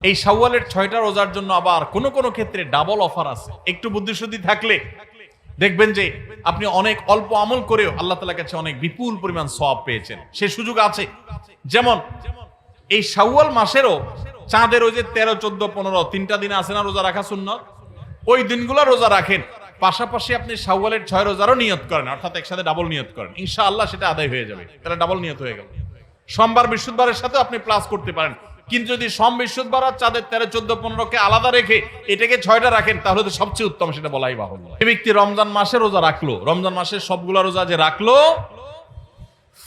এই শাওয়ালের 6টা রোজার জন্য আবার কোন কোন ক্ষেত্রে ডাবল অফার আছে। একটু বুদ্ধিশুদ্ধি থাকলে দেখবেন যে আপনি অনেক অল্প আমল করেও আল্লাহ তাআলার কাছে অনেক বিপুল পরিমাণ সওয়াব পেয়েছেন। সে সুযোগ আছে। যেমন এই শাওয়াল মাসেরও চাঁদের ওই যে 13, 14, 15 তিনটা দিন আছে না রোজা রাখা সুন্নাত, ওই দিনগুলো রোজা রাখেন, পাশাপাশি আপনি শাওয়ালের 6 রোজারও নিয়ত করেন, অর্থাৎ একসাথে ডাবল নিয়ত করেন, ইনশাআল্লাহ সেটা আদায় হয়ে যাবে। তাহলে ডাবল নিয়ত হয়ে গেল। সোমবার বৃহস্পতিবারের সাথে আপনি প্লাস করতে পারেন, কিন্তু যদি সোম বৃহস্পতিবার আর চাঁদের 13, 14, 15কে আলাদা রেখে এটাকে 6টা রাখেন তাহলে তো সবচেয়ে উত্তম, সেটা বলাই বাহুল্য। এই ব্যক্তি রমজান মাসে রোজা রাখলো, রমজান মাসের সবগুলা রোজা যে রাখলো,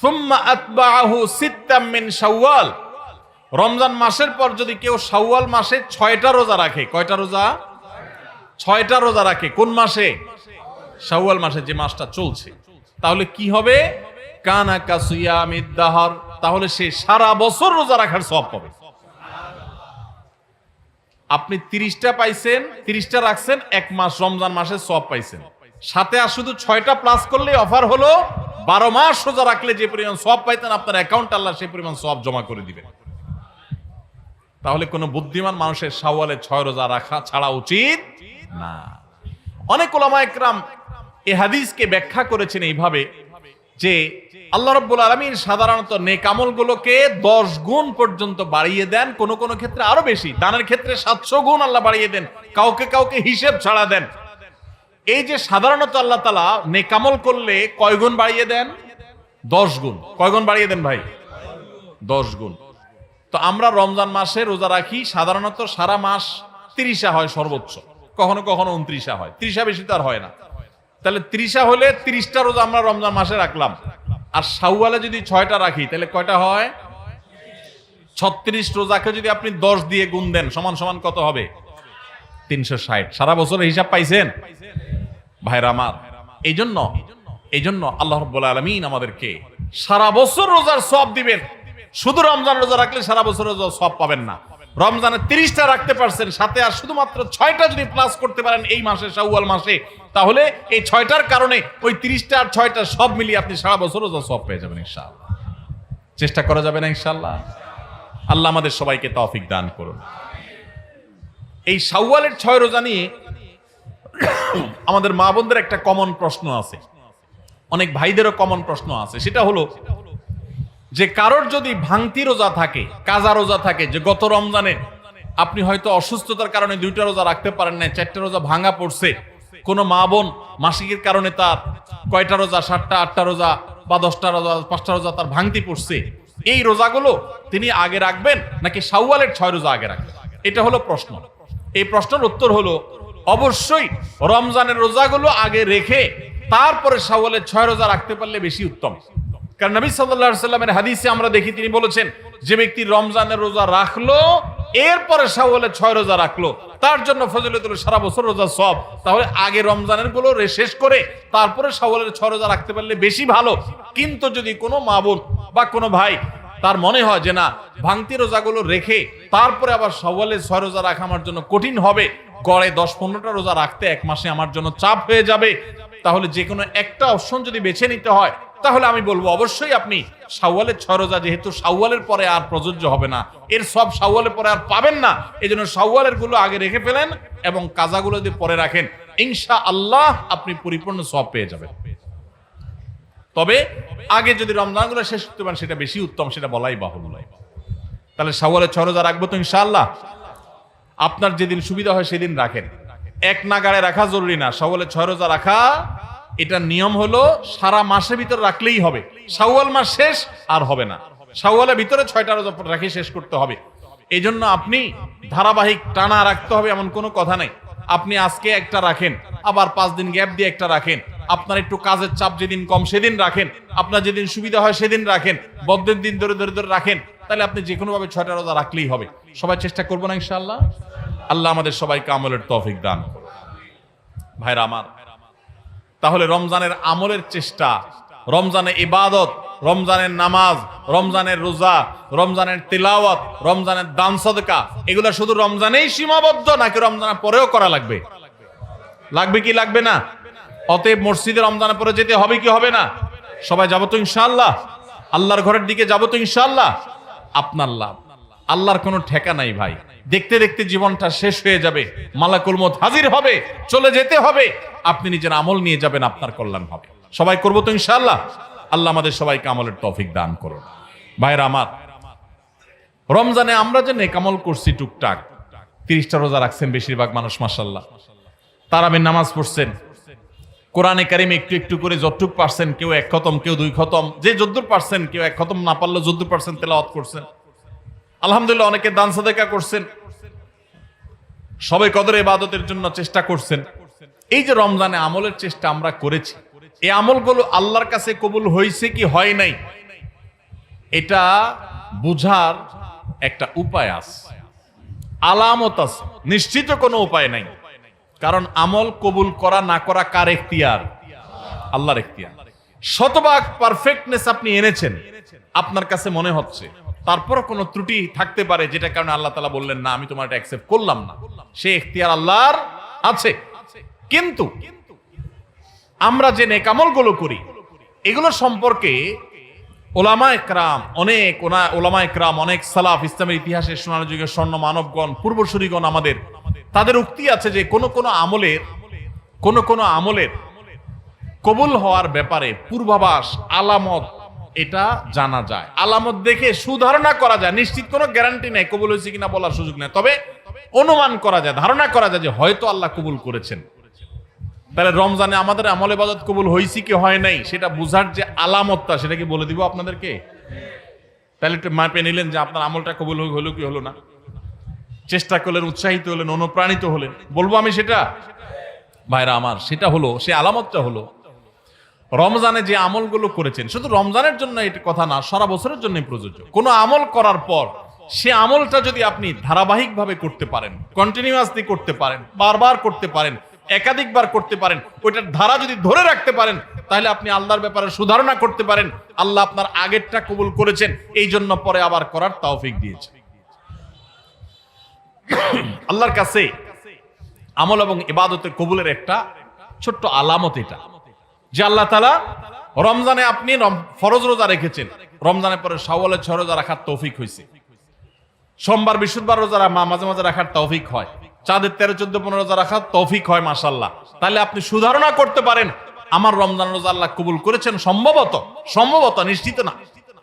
সুম্মা আতবাআহু সিত্তাম মিন শাওয়াল, রমজান মাসের পর যদি কেউ শাওয়াল মাসে 6টা রোজা রাখে, কয়টা রোজা? 6টা রোজা রাখে। কোন মাসে? শাওয়াল মাসে, যে মাসটা চলছে। তাহলে কি হবে? কানা কাসিয়ামিদ দাহর, তাহলে সে সারা বছর রোজা রাখার সওয়াব পাবে। আপনি 30টা পাইছেন, 30টা রাখছেন, এক মাস রমজান মাসের সওয়াব পাইছেন। সাথে আর শুধু 6টা প্লাস করলে অফার হলো 12 মাস রোজা রাখলে যে পরিমাণ সওয়াব পাইতেন আপনার অ্যাকাউন্ট আল্লাহ সেই পরিমাণ সওয়াব জমা করে দিবেন। তাহলে কোন বুদ্ধিমান মানুষের শাওয়ালে 6 রোজা রাখা ছাড়া উচিত না। অনেক উলামা একরাম এই হাদিসকে ব্যাখ্যা করেছেন এইভাবে যে আল্লাহ রাব্বুল আলামিন সাধারণত নেক আমলগুলোকে 10 গুণ পর্যন্ত বাড়িয়ে দেন, কোন কোন ক্ষেত্রে আরো বেশি, দানের ক্ষেত্রে 700 গুণ আল্লাহ বাড়িয়ে দেন, কাউকে কাউকে হিসেব ছাড়া দেন। এই যে সাধারণত আল্লাহ তাআলা নেক আমল করলে কয় গুণ বাড়িয়ে দেন? 10 গুণ। কয় গুণ বাড়িয়ে দেন ভাই? 10 গুণ। তো আমরা রমজান মাসে রোজা রাখি, সাধারণত সারা মাস 30 হয় সর্বোচ্চ, কখনো কখনো 29 হয়, 30 বেশি তো আর হয় না। তাহলে 30 হলে 30টা রোজা আমরা রমজান মাসে রাখলাম, আর শাওয়ালে যদি 6টা রাখি তাহলে কয়টা হয়? 36 রোজাকে যদি আপনি 10 দিয়ে গুণ দেন সমান সমান কত হবে? 360। সারা বছরের হিসাব পাইছেন ভাইরা আমার? এই জন্য আল্লাহ রাব্বুল আলামিন আমাদেরকে সারা বছর রোজার সওয়াব দিবেন। শুধু রমজান রোজা রাখলে সারা বছর রোজার সওয়াব পাবেন না। রমজানে 30টা রাখতে পারছেন, সাথে আর শুধুমাত্র 6টা যদি প্লাস করতে পারেন এই মাসে, শাওয়াল মাসে, তাহলে এই 6টার কারণে ওই 30টা আর 6টা সব মিলিয়ে আপনি সারা বছর রোজার সওয়াব পেয়ে যাবেন ইনশাআল্লাহ। চেষ্টা করা যাবে না ইনশাআল্লাহ? আল্লাহ আমাদের সবাইকে তৌফিক দান করুন। এই শাওয়ালের 6 রোজা নিয়ে আমাদের মা বোনদের একটা কমন প্রশ্ন আছে, অনেক ভাইদেরও কমন প্রশ্ন আছে। সেটা হলো যে কারোর যদি ভাঙতি রোজা থাকে, কাজা রোজা থাকে, যে গত রমজানে আপনি হয়তো অসুস্থতার কারণে 2টা রোজা রাখতে পারেন না, 4টা রোজা ভাঙা পড়ছে, কোন মা বোন মাসিকের কারণে তার কয়টা রোজা, 7টা 8টা রোজা বা 10টা রোজা 5টা রোজা তার ভাঙতি পড়ছে, এই রোজাগুলো তিনি আগে রাখবেন নাকি শাওয়ালের 6 রোজা আগে রাখবেন? এটা হলো প্রশ্ন। এই প্রশ্নের উত্তর হলো অবশ্যই রমজানের রোজাগুলো আগে রেখে তারপরে শাওয়ালের 6 রোজা রাখতে পারলে বেশি উত্তম। কারণ নবী সাল্লাল্লাহু আলাইহি সাল্লামের হাদিসে আমরা দেখি তিনি বলেছেন, যে ব্যক্তি রমজানের রোজা রাখলো এরপরে শাওয়ালের 6 রোজা রাখলো তার জন্য ফজিলত হলো সারা বছর রোজা সওয়াব। তাহলে আগে রমজানের গুলো শেষ করে তারপরে শাওয়ালের 6 রোজা রাখতে পারলে বেশি ভালো। কিন্তু যদি কোনো মা বোন বা কোনো ভাই তার মনে হয় যে না, ভাঙতি রোজাগুলো রেখে তারপরে আবার শাওয়ালের 6 রোজা রাখা আমার জন্য কঠিন হবে, গড়ে 10-15টা রোজা রাখতে এক মাসে আমার জন্য চাপ হয়ে যাবে, তাহলে যে কোনো একটা অপশন যদি বেছে নিতে হয় তাহলে আমি বলবো অবশ্যই আপনি শাওয়ালের 6 রোজা, যেহেতু শাওয়ালের পরে আর প্রযোজ্য হবে না, এর সব শাওয়ালের পরে আর পাবেন না, এজন্য শাওয়ালের গুলো আগে রেখে ফেলেন এবং কাজাগুলো যদি পরে রাখেন ইনশাআল্লাহ আপনি পরিপূর্ণ সওয়াব পেয়ে যাবেন। তবে আগে যদি রমজানগুলো শেষ করতে পারেন সেটা বেশি উত্তম, সেটা বলাই বাহুল্য। তাহলে শাওয়ালের 6 রোজা রাখবো তো ইনশাআল্লাহ? আপনার যেদিন সুবিধা হয় সেদিন রাখেন, এক নাগাড়ে রাখা জরুরি না। শাওয়ালের 6 রোজা রাখা এটা নিয়ম হলো সারা মাসের ভিতর রাখলেই হবে, শাওয়াল মাস শেষ আর হবে না, শাওয়ালের ভিতরে 6টা রোজা রাখে শেষ করতে হবে। এই জন্য আপনি ধারাবাহিক টানা রাখতে হবে এমন কোনো কথা নাই। আপনি আজকে একটা রাখেন, আবার 5 দিন গ্যাপ দিয়ে একটা রাখেন, আপনার একটু কাজের চাপ যেদিন কম সেদিন রাখেন, আপনার যেদিন সুবিধা হয় সেদিন রাখেন, বদ্ধের দিন ধরে ধরে ধরে রাখেন, তাহলে আপনি যে কোনোভাবে 6টা রোজা রাখলেই হবে। সবাই চেষ্টা করবো না ইনশাআল্লাহ? আল্লাহ আমাদের সবাইকে আমলের তৌফিক দান করুন। ভাইরা আমার, তাহলে রমজানের আমলের চেষ্টা, রমজানের ইবাদত, রমজানের নামাজ, রমজানের রোজা, রমজানের তিলাওয়াত, রমজানের দান সদকা, এগুলো শুধু রমজানেই সীমাবদ্ধ নাকি রমজানের পরেও করা লাগবে? লাগবে কি লাগবে না? অতএব মসজিদে রমজানের পরে যেতে হবে কি হবে না? সবাই যাবো তো ইনশাআল্লাহ? আল্লাহর ঘরের দিকে যাবো তো ইনশাআল্লাহ? আপনার লাভ। আল্লাহর কোনো ঠেকা নাই ভাই। দেখতে দেখতে জীবনটা শেষ হয়ে যাবে, মালাকুল মউত হাজির হবে, চলে যেতে হবে, আপনি নিজের আমল নিয়ে যাবেন, আপনার কল্যাণ হবে। সবাই করবো তো ইনশাআল্লাহ। আল্লাহ আমাদের সবাইকে আমলের তৌফিক দান করুন। ভাইরা আমার, রমজানে আমরা যে নেক আমল করছি টুকটাক, 30টা রোজা রাখছেন বেশিরভাগ মানুষ মাশাআল্লাহ, তারাবির নামাজ পড়ছেন, কোরআনে কারিম একটু একটু করে যতটুক পারছেন, কেউ 1 খতম, কেউ 2 খতম, যে যদ্দুর পারছেন, কেউ 1 খতম না পারলেও যদ্দুর পারছেন তেলাওয়াত করছেন, আলহামদুলিল্লাহ। অনেকে দান সাদাকা করছেন, সবে কদর ইবাদতের জন্য চেষ্টা করছেন। এই যে রমজানে আমলের চেষ্টা আমরা করেছি, এই আমলগুলো আল্লাহর কাছে কবুল হয়েছে কি হয় নাই, এটা বুঝার একটা উপায় আছে, আলামত আছে, নিশ্চিত কোনো উপায় নাই। কারণ আমল কবুল করা না করা কার এখতিয়ার? আল্লাহর এখতিয়ার। শতভাগ পারফেক্টনেস আপনি এনেছেন, আপনার কাছে মনে হচ্ছে, তারপর কোনো ত্রুটি থাকতে পারে, যেটা কারণে আল্লাহ তাআলা বললেন না আমি তোমার এটা অ্যাকসেপ্ট করলাম না, সে এখতিয়ার আল্লাহর আছে। কিন্তু আমরা যে নেক আমলগুলো করি, এগুলো সম্পর্কে ওলামায়ে কেরাম অনেক সালাফ, ইসলামের ইতিহাসে সোনার যুগের স্বর্ণ মানবগণ, পূর্বসূরীগণ আমাদের, তাদের উক্তি আছে যে কোন কোন আমলের কবুল হওয়ার ব্যাপারে পূর্বাভাস, আলামত, এটা জানা যায়। আলামত দেখে সুধারণা করা যায়, নিশ্চিত কোনো গ্যারান্টি নেই কবুল হয়েছে কিনা বলার সুযোগ নেই, তবে অনুমান করা যায়, ধারণা করা যায় যে হয়তো আল্লাহ কবুল করেছেন। তাহলে রমজানে আমাদের আমল ইবাদত কবুল হয়েছে কি হয় নাই, সেটা বুঝার যে আলামতটা, সেটা কি বলে দিব আপনাদেরকে? তাহলে একটু মাপে নিলেন যে আপনার আমলটা কবুল হলো কি হলো না, চেষ্টা করলেন, উৎসাহিত হলেন, অনুপ্রাণিত হলেন। বলবো আমি সেটা? ভাইরা আমার, সেটা হলো, সে আলামতটা হলো রমজানে যে আমলগুলো করেছেন, শুধু রমজানের জন্য এটা কথা না, সারা বছরের জন্য প্রযোজ্য। কোনো আমল করার পর সে আমলটা যদি আপনি ধারাবাহিকভাবে করতে পারেন, কন্টিনিউয়াসলি করতে পারেন, বারবার করতে পারেন, একাধিকবার করতে পারেন, ওইটার ধারা যদি ধরে রাখতে পারেন, তাহলে আপনি আল্লাহর ব্যাপারে সুধারণা করতে পারেন, আল্লাহ আপনার আগেরটা কবুল করেছেন, এই জন্য পরে আবার করার তৌফিক দিয়েছেন। আল্লাহর কাছে আমল এবং ইবাদতের কবুলের একটা ছোট্ট আলামত এটা, যে আল্লাহ তাআলা রমজানে আপনি ফরজ রোজা রেখেছেন, রমজানের পরে শাওয়ালের 6 রোজা রাখার তৌফিক হয়েছে, সোমবার বৃহস্পতিবার রোজা মাঝে মাঝে রাখার তৌফিক হয়, চাঁদের 13, 14, 15 রোজা রাখার তৌফিক হয় মাশাআল্লাহ। তাহলে আপনি সুধারণা করতে পারেন আমার রমজান রোজা আল্লাহ কবুল করেছেন, সম্ভবত, নিশ্চিত না,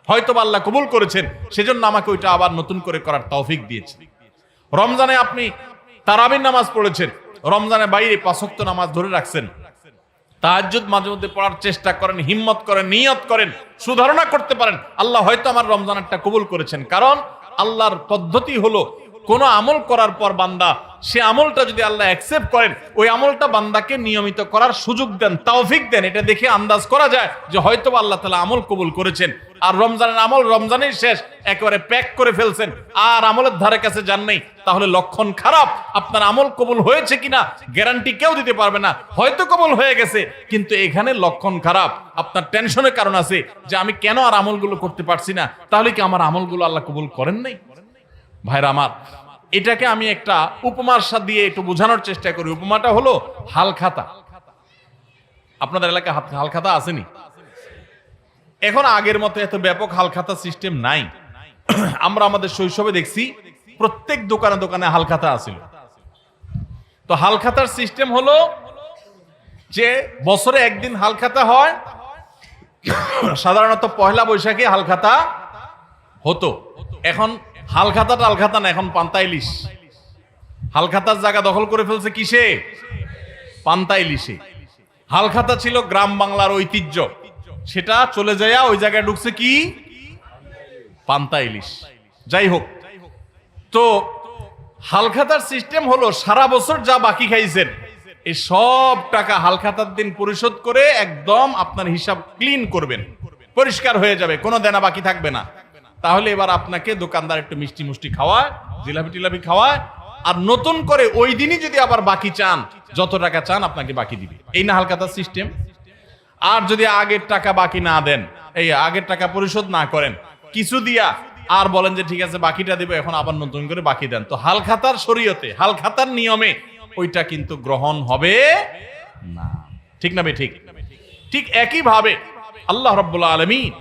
হয়তো আল্লাহ কবুল করেছেন, সেজন্য আমাকে ওইটা আবার নতুন করে করার তৌফিক দিয়েছেন। রমজানে আপনি তারাবির নামাজ পড়েছেন, রমজানে বাইরে 5 ওয়াক্ত নামাজ ধরে রাখছেন, তাহাজ্জুদ মাঝে মধ্যে পড়ার চেষ্টা করেন, হিম্মত করেন, নিয়ত করেন, সুধারণা করতে পারেন আল্লাহ হয়তো আমার রমজানেরটা কবুল করেছেন। কারণ আল্লাহর পদ্ধতি হলো, কোন আমল করার পর বান্দা সে আমলটা যদি আল্লাহ অ্যাকসেপ্ট করেন, ওই আমলটা বান্দাকে নিয়মিত করার সুযোগ দেন, তৌফিক দেন। এটা দেখে আন্দাজ করা যায় যে হয়তো আল্লাহ তাআলা আমল কবুল করেছেন। আর রমজানের আমল রমজানেই শেষ, একেবারে প্যাক করে ফেলছেন, আর আমলের ধারে কাছে যান নাই, তাহলে লক্ষণ খারাপ। আপনার আমল কবুল হয়েছে কিনা গ্যারান্টি কেউ দিতে পারবে না, হয়তো কবুল হয়ে গেছে, কিন্তু এখানে লক্ষণ খারাপ। আপনার টেনশনের কারণ আছে যে আমি কেন আর আমলগুলো করতে পারছি না, তাহলে কি আমার আমলগুলো আল্লাহ কবুল করেন নাই? ভাইরা আমার, এটাকে আমি একটা উপমার সাথে দিয়ে একটু বোঝানোর চেষ্টা করি। উপমাটা হলো হালখাতা। আপনাদের এলাকায় হালখাতা আসেনি? এখন আগের মতো এত ব্যাপক হালখাতা সিস্টেম নাই। আমরা আমাদের শৈশবে দেখছি প্রত্যেক দোকানে দোকানে হালখাতা আছিল। তো হালখাতার সিস্টেম হলো যে বছরে একদিন হালখাতা হয়, সাধারণত পয়লা বৈশাখে হালখাতা হতো। এখন হালখাতা না, এখন পান্তা ইলিশ। হালখাতার জায়গা দখল করে ফেলছে কিসে? পান্তা ইলিশে। হালখাতা ছিল গ্রাম বাংলার ঐতিহ্য, সেটা চলে যায় ওই জায়গায় ঢুকছে কি? পান্তা ইলিশ। যাই হোক, তো হালখাতার সিস্টেম হলো সারা বছর যা বাকি খাইছেন এই সব টাকা হালখাতার দিন পরিশোধ করে একদম আপনার হিসাব ক্লিন করবেন, পরিষ্কার হয়ে যাবে, কোনো দেনা বাকি থাকবে না। তাহলে এবার আপনাকে দোকানদার একটু মিষ্টি মুষ্টি খাওয়ায়, জিলাপি টিলাপি খাওয়ায়, আর নতুন করে ওই দিনই যদি আবার বাকি চান, যত টাকা চান আপনাকে বাকি দিবে। এই না হালখাতার সিস্টেম? আর যদি আগের টাকা বাকি না দেন, এই আগের টাকা পরিশোধ না করেন, কিছু দিয়া আর বলেন যে ঠিক আছে বাকিটা দেব, এখন আবার নতুন করে বাকি দেন, তো হালখাতার শরীয়তে, হালখাতার নিয়মে ওইটা কিন্তু গ্রহণ হবে না। ঠিক না বে ঠিক? ঠিক একই ভাবে আল্লাহ রাব্বুল আলামিন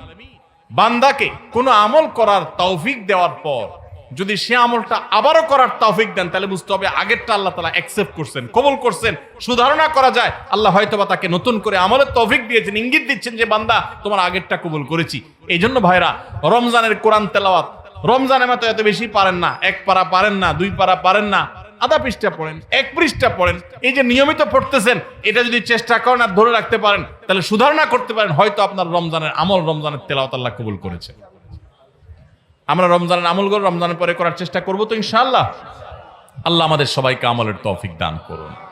বান্দাকে কোনো আমল করার তৌফিক দেওয়ার পর যদি সে আমলটা আবারও করার তৌফিক দেন, তাহলে বুঝতে হবে আগেরটা আল্লাহ তাআলা অ্যাকসেপ্ট করছেন, কবুল করছেন। সুধারণা করা যায় আল্লাহ হয়তোবা তাকে নতুন করে আমলের তৌফিক দিয়েছেন, ইঙ্গিত দিচ্ছেন যে বান্দা তোমার আগেরটা কবুল করেছি। এই জন্য ভাইরা, রমজানের কোরআন তেলাওয়াত, রমজানের মতো এত বেশি পারেন না, 1 পারা পারেন না, 2 পারা পারেন না, আধা পৃষ্ঠা পড়েন, 1 পৃষ্ঠা পড়েন। এই যে নিয়মিত পড়তেছেন, এটা যদি চেষ্টা করেন আর ধরে রাখতে পারেন, তাহলে সুধারণা করতে পারেন হয়তো আপনার রমজানের আমল, রমজানের তেলাওয়াত আল্লাহ কবুল করেছে। আমরা রমজানের আমলগুলো রমজানের পরে করার চেষ্টা করব তো ইনশাআল্লাহ। আল্লাহ আমাদের সবাইকে আমলের তৌফিক দান করুন।